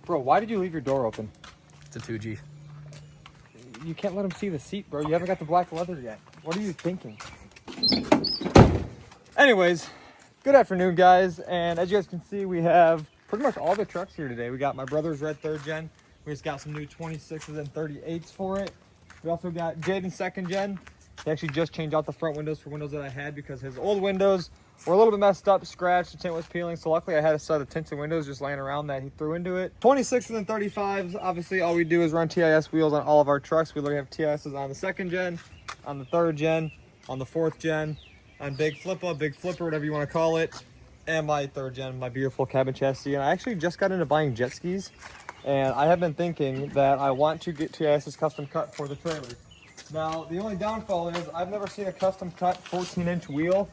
Bro, why did you leave your door open? It's a 2G. You can't let him see the seat, bro. You haven't got the black leather yet. What are you thinking? Anyways, good afternoon, guys. And as you guys can see, we have pretty much all the trucks here today. We got my brother's red 3rd gen. We just got some new 26s and 38s for it. We also got Jaden's 2nd gen. He actually just changed out the front windows for windows that I had because his old windows were a little bit messed up, scratched, the tint was peeling. So luckily I had a set of tinted windows just laying around that he threw into it. 26s and 35s, obviously all we do is run TIS wheels on all of our trucks. We literally have TISs on the 2nd gen, on the 3rd gen, on the 4th gen, on Big Flipper, whatever you want to call it, and my 3rd gen, my beautiful cabin chassis. And I actually just got into buying jet skis, and I have been thinking that I want to get TIS's custom cut for the trailers. Now, the only downfall is I've never seen a custom cut 14-inch wheel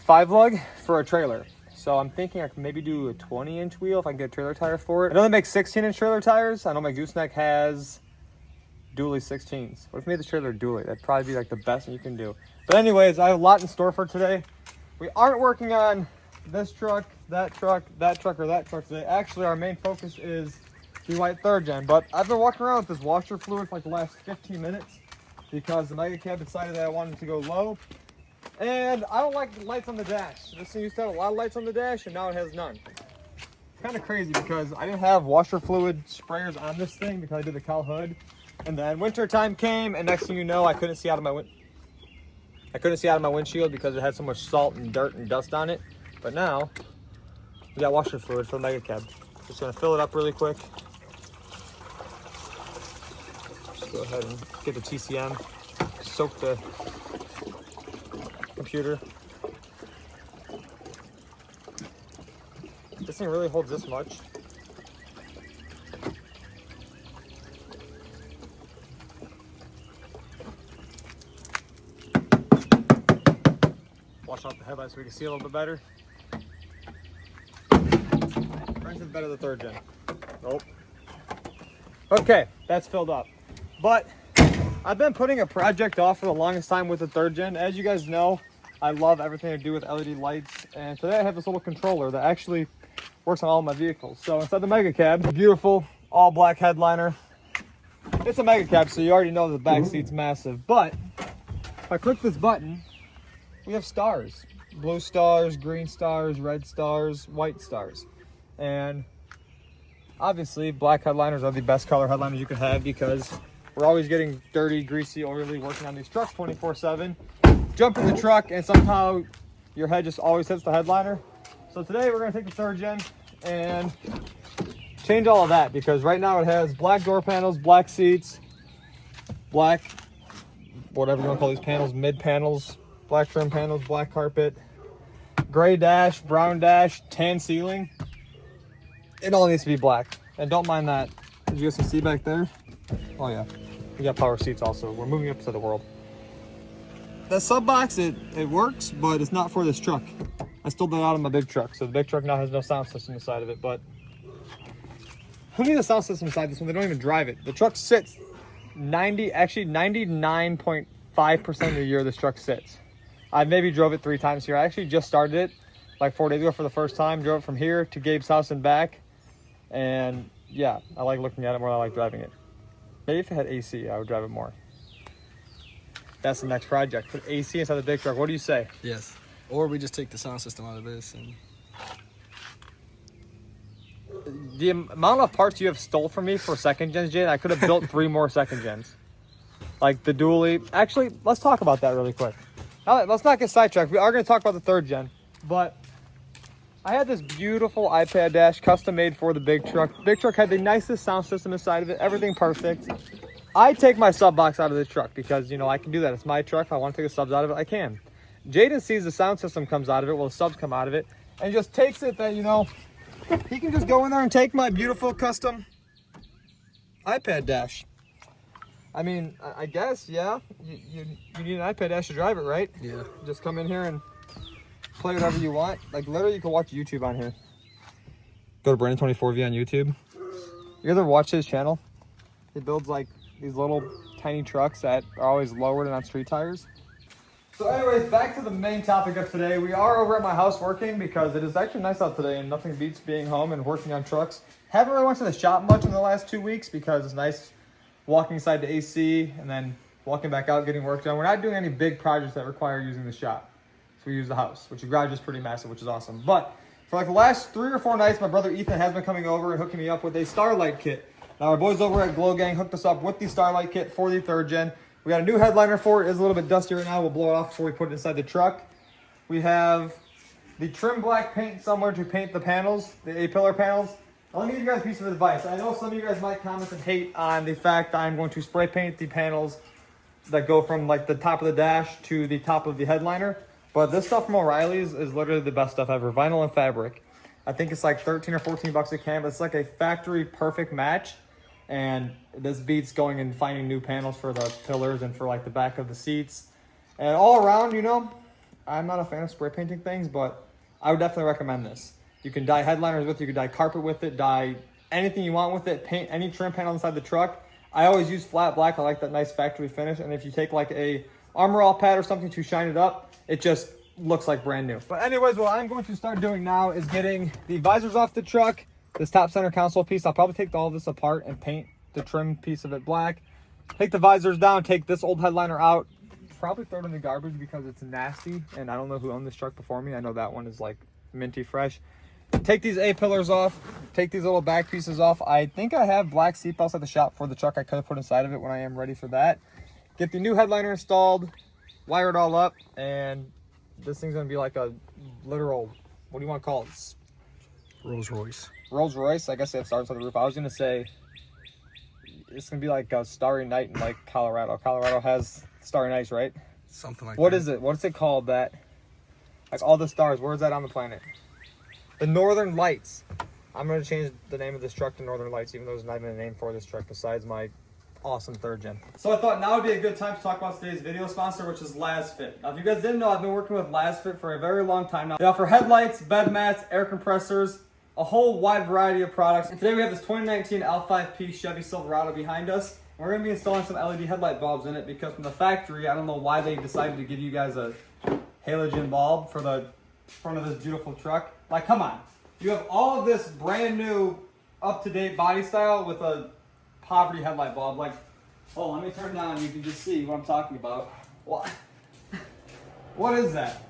5-lug for a trailer. So I'm thinking I can maybe do a 20-inch wheel if I can get a trailer tire for it. I know they make 16-inch trailer tires. I know my gooseneck has dually 16s. What if we made the trailer dually? That'd probably be like the best thing you can do. But anyways, I have a lot in store for today. We aren't working on this truck, that truck, that truck, or that truck today. Actually, our main focus is the white 3rd gen. But I've been walking around with this washer fluid for like the last 15 minutes because the mega cab decided that I wanted to go low. And I don't like the lights on the dash. This thing used to have a lot of lights on the dash, and now it has none. It's kind of crazy because I didn't have washer fluid sprayers on this thing because I did the cowl hood. And then winter time came, and next thing you know, I couldn't see out of my windshield because it had so much salt and dirt and dust on it. But now we got washer fluid for the mega cab. Just gonna fill it up really quick. Just go ahead and get the TCM, soak the computer. This thing really holds this much. Wash out the headlights so we can see a little bit better. Brings it better the 3rd gen. Nope. Okay, that's filled up. But I've been putting a project off for the longest time with the 3rd gen. As you guys know, I love everything to do with LED lights. And today I have this little controller that actually works on all of my vehicles. So inside the mega cab, beautiful all black headliner. It's a mega cab, so you already know the back seat's massive. But if I click this button, we have stars. Blue stars, green stars, red stars, white stars. And obviously black headliners are the best color headliners you could have because we're always getting dirty, greasy, oily working on these trucks 24/7. Jump in the truck and somehow your head just always hits the headliner. So today we're gonna take the 3rd gen and change all of that because right now it has black door panels, black seats, black, whatever you wanna call these panels, mid panels, black trim panels, black carpet, gray dash, brown dash, tan ceiling. It all needs to be black. And don't mind that. As you guys can see back there. Oh yeah, we got power seats also. We're moving up to the world. That sub box, it works, but it's not for this truck. I stole that out of my big truck. So the big truck now has no sound system inside of it, but who needs a sound system inside this one? They don't even drive it. The truck sits 99.5% of the year this truck sits. I maybe drove it 3 times here. I actually just started it like 4 days ago for the first time. Drove it from here to Gabe's house and back. And yeah, I like looking at it more than I like driving it. Maybe if it had AC, I would drive it more. That's the next project. Put AC inside the big truck. What do you say? Yes. Or we just take the sound system out of this. And the amount of parts you have stole from me for 2nd gens, Jade, I could have built 3 more 2nd gens. Like the dually. Actually, let's talk about that really quick. Let's not get sidetracked. We are going to talk about the 3rd gen. But I had this beautiful iPad dash custom made for the big truck. The big truck had the nicest sound system inside of it. Everything perfect. I take my sub box out of the truck because, you know, I can do that. It's my truck. If I want to take the subs out of it, I can. Jaden sees the sound system comes out of it. Well, the subs come out of it. And just takes it that, you know, he can just go in there and take my beautiful custom iPad dash. I mean, I guess, yeah. You need an iPad dash to drive it, right? yeah. Just come in here and play whatever you want. Like, literally, you can watch YouTube on here. Go to Brandon24V on YouTube. You ever watch his channel? He builds, like, these little tiny trucks that are always lowered and on street tires. So anyways, back to the main topic of today. We are over at my house working because it is actually nice out today and nothing beats being home and working on trucks. Haven't really went to the shop much in the last 2 weeks because it's nice walking inside the AC and then walking back out, getting work done. We're not doing any big projects that require using the shop. So we use the house, which the garage is pretty massive, which is awesome. But for like the last 3 or 4 nights, my brother Ethan has been coming over and hooking me up with a Starlight kit. Now our boys over at Glow Gang hooked us up with the Starlight kit for the 3rd gen. We got a new headliner for it. It's a little bit dusty right now. We'll blow it off before we put it inside the truck. We have the trim black paint somewhere to paint the panels, the A-pillar panels. Now, let me give you guys a piece of advice. I know some of you guys might comment and hate on the fact that I'm going to spray paint the panels that go from like the top of the dash to the top of the headliner. But this stuff from O'Reilly's is literally the best stuff ever. Vinyl and fabric. I think it's like 13 or 14 bucks a can, but it's like a factory perfect match. And this beats going and finding new panels for the pillars and for like the back of the seats. And all around, you know, I'm not a fan of spray painting things, but I would definitely recommend this. You can dye headliners with it, you can dye carpet with it, dye anything you want with it, paint any trim panel inside the truck. I always use flat black. I like that nice factory finish. And if you take like a Armor All pad or something to shine it up, it just looks like brand new. But anyways, what I'm going to start doing now is getting the visors off the truck. This top center console piece, I'll probably take all this apart and paint the trim piece of it black. Take the visors down, take this old headliner out, probably throw it in the garbage because it's nasty and I don't know who owned this truck before me. I know that one is like minty fresh. Take these A-pillars off, take these little back pieces off. I think I have black seatbelts at the shop for the truck I could have put inside of it when I am ready for that. Get the new headliner installed, wire it all up, and this thing's gonna be like a literal, what do you want to call it? Rolls Royce. Rolls Royce, I guess it starts on the roof. I was gonna say it's gonna be like a starry night in like Colorado. Colorado has starry nights, right? Something like What that. is it? What's it called? That like all the stars. Where is that on the planet? The Northern Lights. I'm gonna change the name of this truck to Northern Lights, even though there's not even a name for this truck besides my awesome 3rd gen. So I thought now would be a good time to talk about today's video sponsor, which is Lasfit. Now, if you guys didn't know, I've been working with Lasfit for a very long time now. They offer headlights, bed mats, air compressors, a whole wide variety of products. And today we have this 2019 L5P Chevy Silverado behind us. We're going to be installing some LED headlight bulbs in it because from the factory, I don't know why they decided to give you guys a halogen bulb for the front of this beautiful truck. Like, come on. You have all of this brand new, up-to-date body style with a poverty headlight bulb. Like, oh, let me turn it down and you can just see what I'm talking about. What? What is that?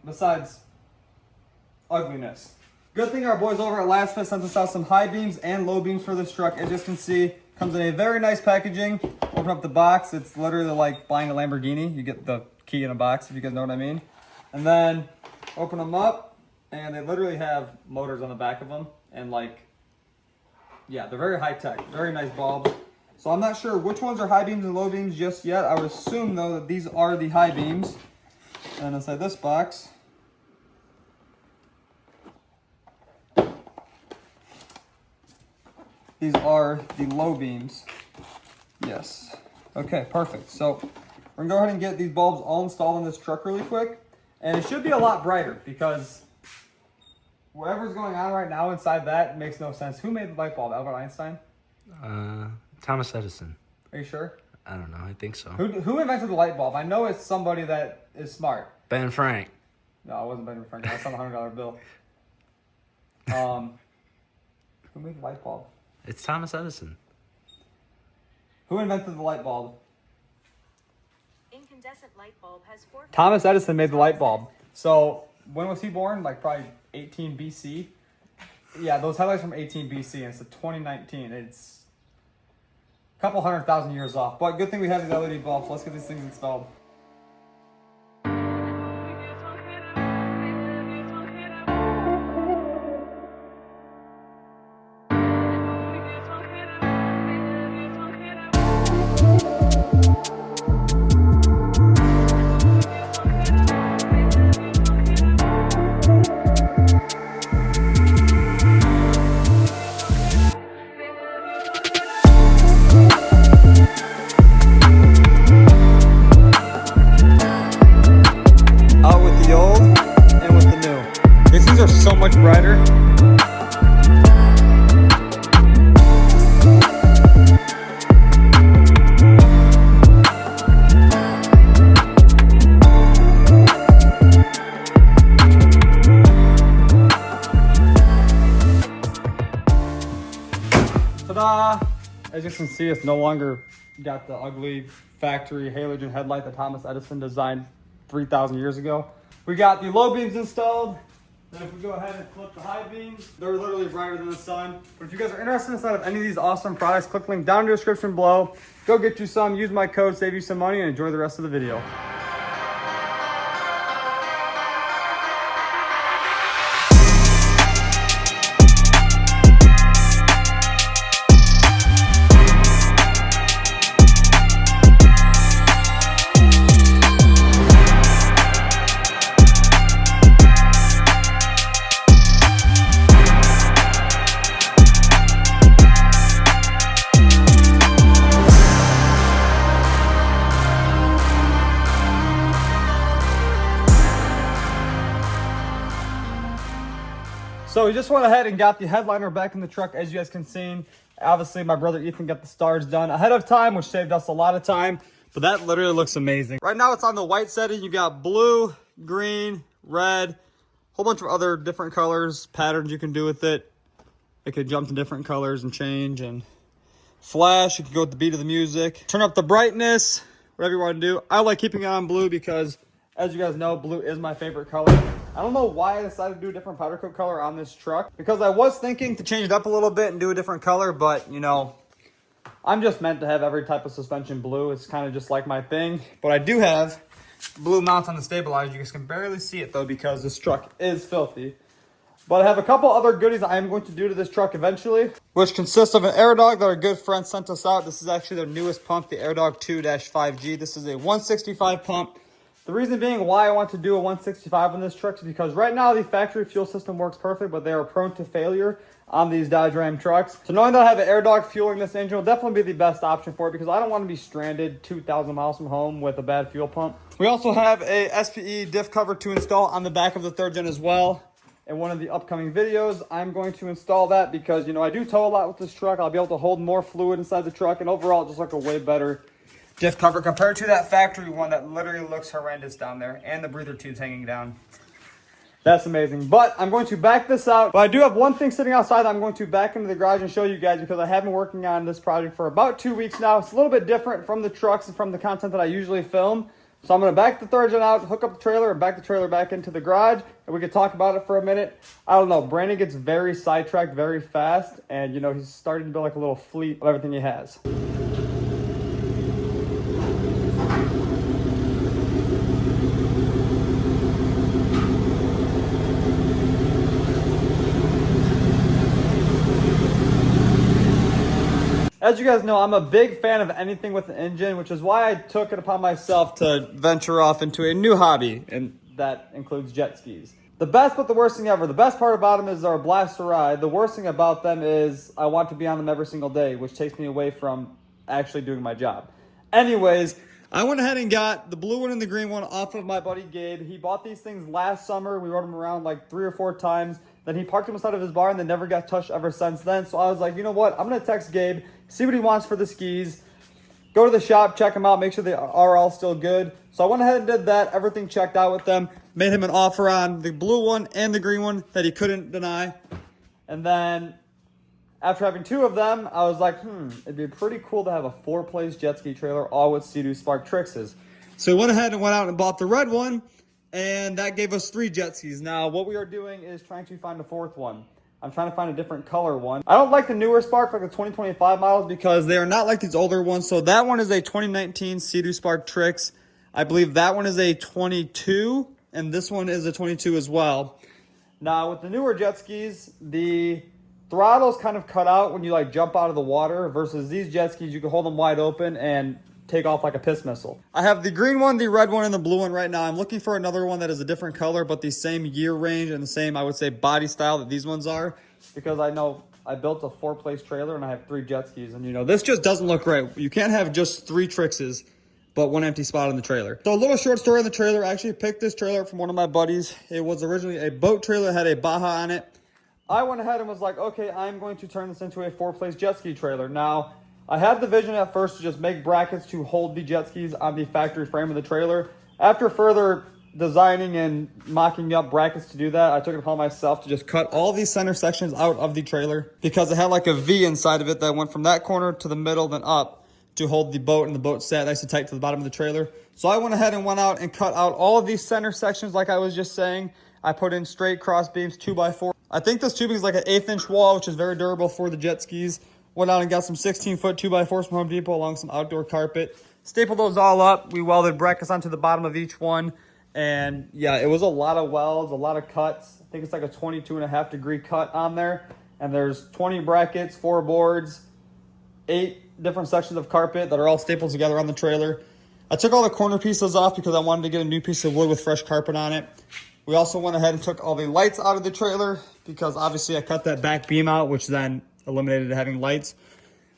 Besides ugliness. Good thing our boys over at Lasfit sent us out some high beams and low beams for this truck. As you can see, comes in a very nice packaging. Open up the box. It's literally like buying a Lamborghini. You get the key in a box, if you guys know what I mean. And then open them up, and they literally have motors on the back of them. And like, yeah, they're very high tech. Very nice bulbs. So I'm not sure which ones are high beams and low beams just yet. I would assume though that these are the high beams. And inside this box, these are the low beams. Yes. Okay, perfect. So we're gonna go ahead and get these bulbs all installed in this truck really quick. And it should be a lot brighter because whatever's going on right now inside that makes no sense. Who made the light bulb? Albert Einstein? Thomas Edison. Are you sure? I don't know. I think so. Who invented the light bulb? I know it's somebody that is smart. Ben Frank. No, it wasn't Benjamin Franklin. That's on the $100 bill. Who made the light bulb? It's Thomas Edison. Who invented the light bulb? Incandescent light bulb has 4. Thomas Edison made the light bulb. So when was he born? Like probably 18 BC. Yeah, those headlights from 18 BC, and it's a 2019. It's a couple 100,000 years off. But good thing we have these LED bulbs. Let's get these things installed. Ta-da! As you can see, it's no longer got the ugly factory halogen headlight that Thomas Edison designed 3,000 years ago. We got the low beams installed. Then if we go ahead and flip the high beams, they're literally brighter than the sun. But if you guys are interested inside of any of these awesome products, click the link down in the description below. Go get you some, use my code, save you some money, and enjoy the rest of the video. So we just went ahead and got the headliner back in the truck, as you guys can see. Obviously, my brother Ethan got the stars done ahead of time, which saved us a lot of time. But that literally looks amazing. Right now, it's on the white setting. You got blue, green, red, a whole bunch of other different colors, patterns you can do with it. It could jump to different colors and change and flash. You can go with the beat of the music. Turn up the brightness, whatever you want to do. I like keeping it on blue because, as you guys know, blue is my favorite color. I don't know why I decided to do a different powder coat color on this truck, because I was thinking to change it up a little bit and do a different color, but you know, I'm just meant to have every type of suspension blue. It's kind of just like my thing. But I do have blue mounts on the stabilizer. You guys can barely see it though because this truck is filthy. But I have a couple other goodies I am going to do to this truck eventually, which consists of an air dog that our good friend sent us out. This is actually their newest pump, the Air Dog 2-5G. This is a 165 pump. The reason being why I want to do a 165 on this truck is because right now the factory fuel system works perfect, but they are prone to failure on these Dodge Ram trucks. So knowing that I have an air dog fueling this engine will definitely be the best option for it, because I don't want to be stranded 2,000 miles from home with a bad fuel pump. We also have a SPE diff cover to install on the back of the third gen as well. In one of the upcoming videos, I'm going to install that because, you know, I do tow a lot with this truck. I'll be able to hold more fluid inside the truck, and overall just like a way better diff cover compared to that factory one that literally looks horrendous down there, and the breather tubes hanging down. That's amazing. But I'm going to back this out. But I do have one thing sitting outside that I'm going to back into the garage and show you guys, because I have been working on this project for about 2 weeks now. It's a little bit different from the trucks and from the content that I usually film. So I'm going to back the third gen out, hook up the trailer, and back the trailer back into the garage, and we can talk about it for a minute. I don't know, Brandon gets very sidetracked very fast, and you know, he's starting to build like a little fleet of everything he has. As you guys know, I'm a big fan of anything with an engine, which is why I took it upon myself to venture off into a new hobby, and that includes jet skis. The best but the worst thing ever. The best part about them is they're a blast to ride. The worst thing about them is I want to be on them every single day, which takes me away from actually doing my job. Anyways, I went ahead and got the blue one and the green one off of my buddy Gabe. He bought these things last summer. We rode them around like 3 or 4 times. Then he parked them inside of his bar and they never got touched ever since then. So I was like, you know what? I'm going to text Gabe, see what he wants for the skis, go to the shop, check them out, make sure they are all still good. So I went ahead and did that. Everything checked out with them. Made him an offer on the blue one and the green one that he couldn't deny. And then after having 2 of them, I was like, it'd be pretty cool to have a 4-place jet ski trailer, all with Sea-Doo Spark Trixes. So we went ahead and went out and bought the red one, and that gave us 3 jet skis. Now, what we are doing is trying to find a 4th one. I'm trying to find a different color one. I don't like the newer Spark, like the 2025 models, because they are not like these older ones. So that one is a 2019 Sea-Doo Spark Trix. I believe that one is a 22, and this one is a 22 as well. Now, with the newer jet skis, the throttle's kind of cut out when you like jump out of the water, versus these jet skis, you can hold them wide open and take off like a piss missile. I have the green one, the red one, and the blue one right now. I'm looking for another one that is a different color, but the same year range and the same, I would say, body style that these ones are, because I know I built a 4-place trailer and I have 3 jet skis, and you know, this just doesn't look right. You can't have just 3 Trixes, but 1 empty spot in the trailer. So a little short story on the trailer. I actually picked this trailer up from one of my buddies. It was originally a boat trailer, had a Baja on it. I went ahead and was like, okay, I'm going to turn this into a 4-place jet ski trailer. Now, I had the vision at first to just make brackets to hold the jet skis on the factory frame of the trailer. After further designing and mocking up brackets to do that, I took it upon myself to just cut all these center sections out of the trailer because it had like a V inside of it that went from that corner to the middle, then up to hold the boat, and the boat sat nice and tight to the bottom of the trailer. So I went ahead and went out and cut out all of these center sections like I was just saying. I put in straight cross beams, 2x4. I think this tubing is like an 1/8 inch wall, which is very durable for the jet skis. Went out and got some 16-foot 2x4s from Home Depot along with some outdoor carpet. Stapled those all up. We welded brackets onto the bottom of each one. And yeah, it was a lot of welds, a lot of cuts. I think it's like a 22.5 degree cut on there. And there's 20 brackets, 4 boards, 8 different sections of carpet that are all stapled together on the trailer. I took all the corner pieces off because I wanted to get a new piece of wood with fresh carpet on it. We also went ahead and took all the lights out of the trailer because obviously I cut that back beam out, which then eliminated having lights.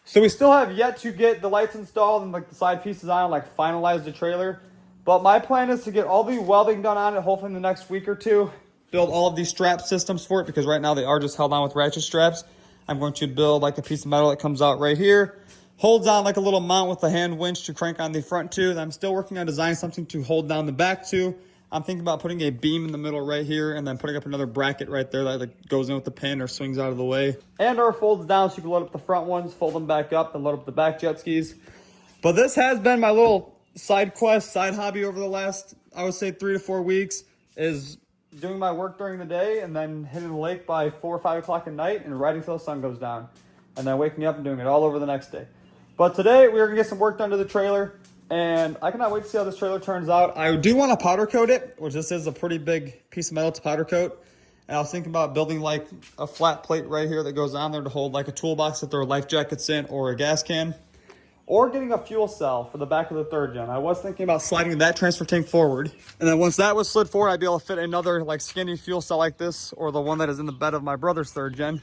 So we still have yet to get the lights installed and like the side pieces on, like finalize the trailer. But my plan is to get all the welding done on it, hopefully in the next week or two. Build all of these strap systems for it because right now they are just held on with ratchet straps. I'm going to build like a piece of metal that comes out right here. Holds on like a little mount with a hand winch to crank on the front two. I'm still working on designing something to hold down the back two. I'm thinking about putting a beam in the middle right here and then putting up another bracket right there that like goes in with the pin or swings out of the way. And or folds down so you can load up the front ones, fold them back up, and load up the back jet skis. But this has been my little side quest, side hobby over the last, I would say 3 to 4 weeks, is doing my work during the day and then hitting the lake by 4 or 5 o'clock at night and riding till the sun goes down. And then waking up and doing it all over the next day. But today we're gonna get some work done to the trailer, and I cannot wait to see how this trailer turns out. I do want to powder coat it, which this is a pretty big piece of metal to powder coat. And I was thinking about building like a flat plate right here that goes on there to hold like a toolbox that there are life jackets in or a gas can. Or getting a fuel cell for the back of the third gen. I was thinking about sliding that transfer tank forward. And then once that was slid forward, I'd be able to fit another like skinny fuel cell like this or the one that is in the bed of my brother's third gen.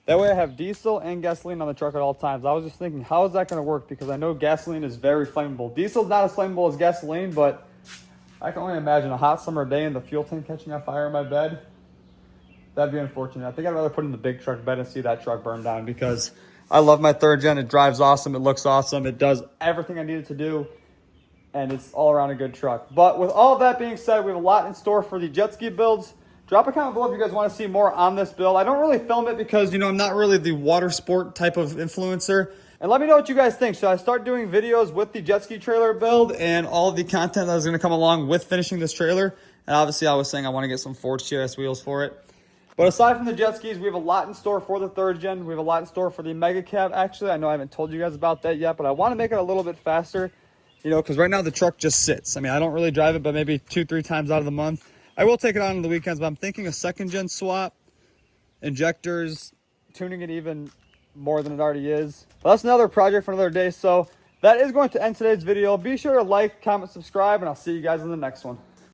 That way I have diesel and gasoline on the truck at all times. I was just thinking, how is that going to work? Because I know gasoline is very flammable. Diesel's not as flammable as gasoline, but I can only imagine a hot summer day and the fuel tank catching on fire in my bed. That'd be unfortunate. I think I'd rather put in the big truck bed and see that truck burn down because I love my third gen. It drives awesome. It looks awesome. It does everything I need it to do. And it's all around a good truck. But with all of that being said, we have a lot in store for the jet ski builds. Drop a comment below if you guys want to see more on this build. I don't really film it because, you know, I'm not really the water sport type of influencer. And let me know what you guys think. Should I start doing videos with the jet ski trailer build and all of the content that is going to come along with finishing this trailer? And obviously I was saying I want to get some forged TRS wheels for it. But aside from the jet skis, we have a lot in store for the third gen. We have a lot in store for the Mega Cab. Actually, I know I haven't told you guys about that yet, but I want to make it a little bit faster, you know, because right now the truck just sits. I mean, I don't really drive it, but maybe 2-3 times out of the month. I will take it on the weekends, but I'm thinking a second gen swap, injectors, tuning it even more than it already is. But that's another project for another day. So that is going to end today's video. Be sure to like, comment, subscribe, and I'll see you guys in the next one.